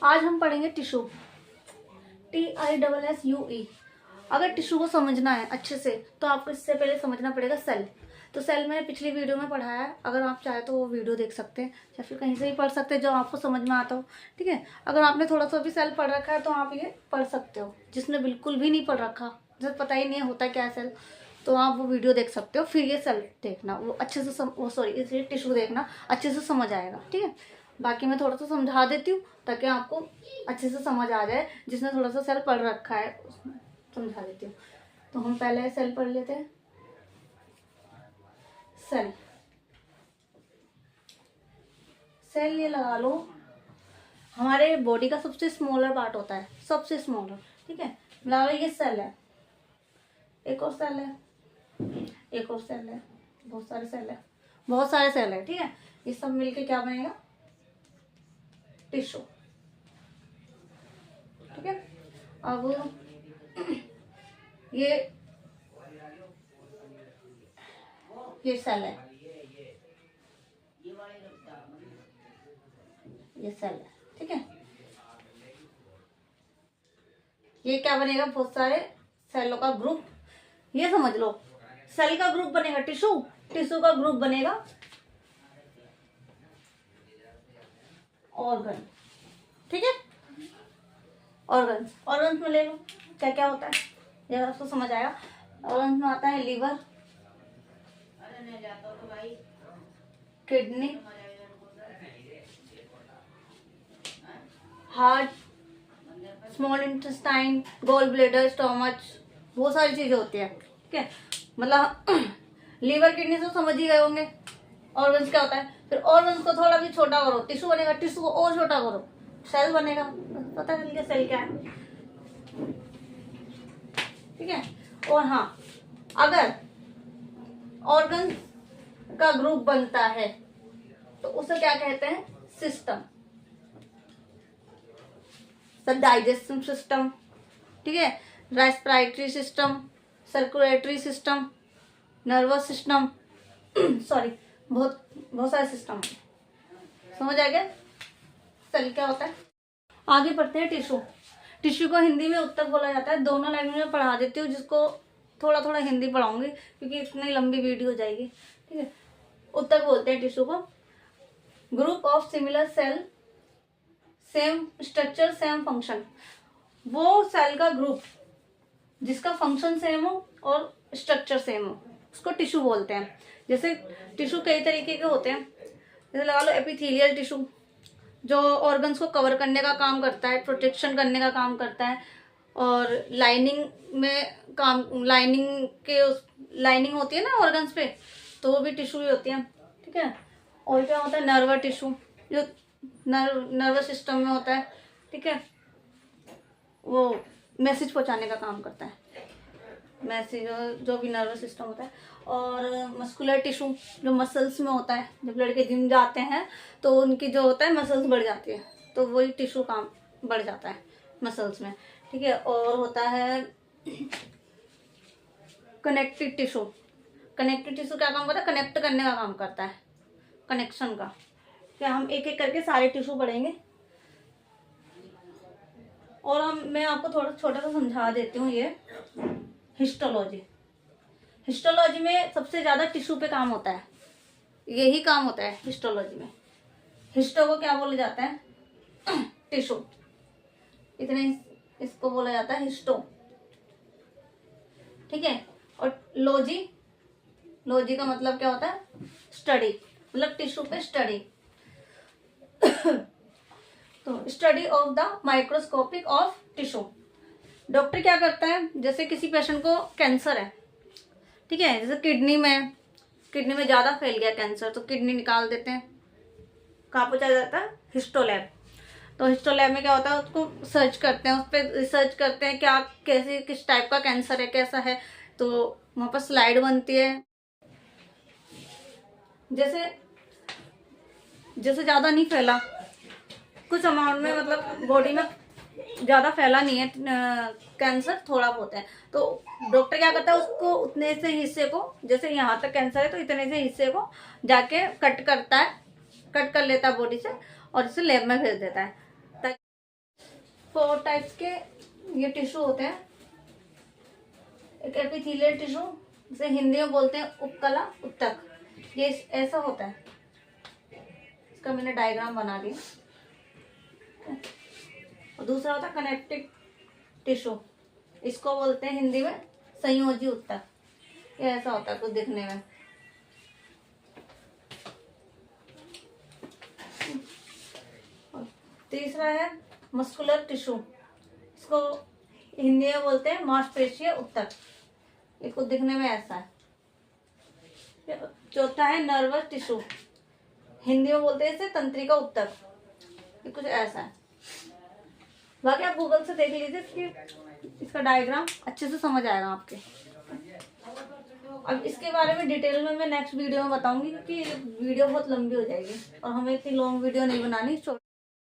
आज हम पढ़ेंगे टिश्यू, TISSUE। अगर टिश्यू को समझना है अच्छे से तो आपको इससे पहले समझना पड़ेगा सेल। तो सेल मैंने पिछली वीडियो में पढ़ाया है, अगर आप चाहे तो वो वीडियो देख सकते हैं या फिर कहीं से भी पढ़ सकते हैं जो आपको समझ में आता हो। ठीक है, अगर आपने थोड़ा सा भी सेल पढ़ रखा है तो आप ये पढ़ सकते हो। जिसने बिल्कुल भी नहीं पढ़ रखा, जिसे पता ही नहीं होता क्या है सेल, तो आप वो वीडियो देख सकते हो, फिर ये सेल देखना, वो अच्छे से इसे टिश्यू देखना, अच्छे से समझ आएगा। ठीक है, बाकी मैं थोड़ा सा समझा देती हूँ ताकि आपको अच्छे से समझ आ जाए। जिसने थोड़ा सा सेल पढ़ रखा है उसमें समझा देती हूँ। तो हम पहले सेल पढ़ लेते हैं। सेल, सेल ये लगा लो हमारे बॉडी का सबसे स्मॉलर पार्ट होता है, सबसे स्मॉलर। ठीक है, लगा लो ये सेल है, एक और सेल है, एक और सेल है, बहुत सारे सेल है, बहुत सारे सेल है। ठीक है, ये सब मिलके क्या बनेगा? टिश्यू। ठीक है, अब ये सेल है, ये सेल है। ठीक है, ये क्या बनेगा? बहुत सारे सेलों का ग्रुप। ये समझ लो, सेल का ग्रुप बनेगा टिश्यू, टिश्यू का ग्रुप बनेगा ऑर्गन। ठीक है, ऑर्गन्स, ऑर्गन्स में ले लो क्या क्या होता है, ये आपको समझ आएगा। ऑर्गन्स में आता है liver, kidney, heart, small intestine, gall bladder, stomach, बहुत सारी चीजें होती है। ठीक है, मतलब लीवर किडनी से समझ ही गए होंगे ऑर्गन्स क्या होता है। फिर ऑर्गन्स को थोड़ा भी छोटा करो, टिश्यू बनेगा, टिश्यू को और छोटा करो, सेल बनेगा। पता चल गया सेल क्या है। ठीक है, और हाँ, अगर ऑर्गन्स का ग्रुप बनता है तो उसे क्या कहते हैं? सिस्टम। सब डाइजेस्टिव सिस्टम, ठीक है, respiratory system, circulatory system, nervous system, sorry, बहुत बहुत सारे सिस्टम। समझ आ गया सेल क्या होता है? आगे बढ़ते हैं टिश्यू। टिश्यू को हिंदी में उत्तक बोला जाता है। दोनों लैंग्वेज में पढ़ा देती हूँ, जिसको थोड़ा थोड़ा हिंदी पढ़ाऊंगी क्योंकि इतनी लंबी वीडियो हो जाएगी। ठीक है, उत्तक बोलते हैं टिश्यू को। Group of similar cell, same structure same function. वो सेल का ग्रुप जिसका फंक्शन सेम हो और स्ट्रक्चर सेम हो, उसको टिश्यू बोलते हैं। जैसे टिश्यू कई तरीके के होते हैं, जैसे लगा लो एपिथेलियल टिश्यू जो ऑर्गन्स को कवर करने का काम करता है, प्रोटेक्शन करने का काम करता है, और लाइनिंग में काम, लाइनिंग होती है ना ऑर्गन्स पे, तो वो भी टिश्यू ही होती है। ठीक है, और क्या होता है? नर्वस टिश्यू जो नर्वस सिस्टम में होता है। ठीक है, वो मैसेज पहुंचाने का काम करता है, मैसेज, जो भी नर्वस सिस्टम होता है। और मस्कुलर टिश्यू जो मसल्स में होता है, जब लड़के जिम जाते हैं तो उनकी जो होता है मसल्स बढ़ जाती है, तो वही टिश्यू काम बढ़ जाता है मसल्स में। ठीक है, और होता है कनेक्टिव टिश्यू। कनेक्टिव टिश्यू क्या काम करता है? कनेक्ट करने का काम करता है, कनेक्शन का। क्या हम एक एक करके सारे टिश्यू पढ़ेंगे, और मैं आपको थोड़ा छोटा सा समझा देती हूँ। ये हिस्टोलॉजी, हिस्टोलॉजी में सबसे ज्यादा टिश्यू पे काम होता है, यही काम होता है हिस्टोलॉजी में। हिस्टो को क्या बोला जाता है? टिश्यू, इतने इसको बोला जाता है हिस्टो। ठीक है, और लॉजी, लॉजी का मतलब क्या होता है? स्टडी, मतलब टिश्यू पे स्टडी। तो study of the microscopic of tissue. Doctor क्या करता है? जैसे किसी पेशेंट को कैंसर है, ठीक है, जैसे किडनी में ज्यादा फैल गया कैंसर, तो किडनी निकाल देते हैं। कहाँ पहुंचा जाता है? हिस्टोलैब। तो हिस्टोलैब में क्या होता है? उसको सर्च करते हैं, उस पर रिसर्च करते हैं क्या, कैसे, किस टाइप का कैंसर है, कैसा है, तो वहां पर स्लाइड बनती है। जैसे जैसे ज्यादा नहीं फैला, कुछ अमाउंट में, मतलब बॉडी में ज्यादा फैला नहीं है कैंसर, थोड़ा बहुत है, तो डॉक्टर क्या करता है? उसको उतने से हिस्से को, जैसे यहाँ तक कैंसर है तो इतने से हिस्से को जाके कट करता है, कट कर लेता है बॉडी से, और इसे लैब में भेज देता है। 4 टाइप्स के ये टिश्यू होते हैं। एक एपिथेलियल टिश्यू, जिसे हिंदी में बोलते हैं उपकला उत्तक, ये ऐसा होता है। इसका मैंने डायग्राम बना दिया। और दूसरा होता है कनेक्टिव टिश्यू, इसको बोलते हैं हिंदी में संयोजी उत्तक। ये ऐसा होता है कुछ दिखने में। और तीसरा है मस्कुलर टिश्यू, इसको हिंदी में बोलते हैं मांसपेशीय उत्तक, ये कुछ दिखने में ऐसा है। चौथा है नर्वस टिश्यू, हिंदी में बोलते हैं इसे तंत्रिका उत्तक, ये कुछ ऐसा है। बाकी आप गूगल से देख लीजिए, इसका डायग्राम अच्छे से समझ आएगा आपके। अब इसके बारे में डिटेल में मैं नेक्स्ट वीडियो में बताऊंगी, क्योंकि वीडियो बहुत लंबी हो जाएगी और हमें इतनी लॉन्ग वीडियो नहीं बनानी।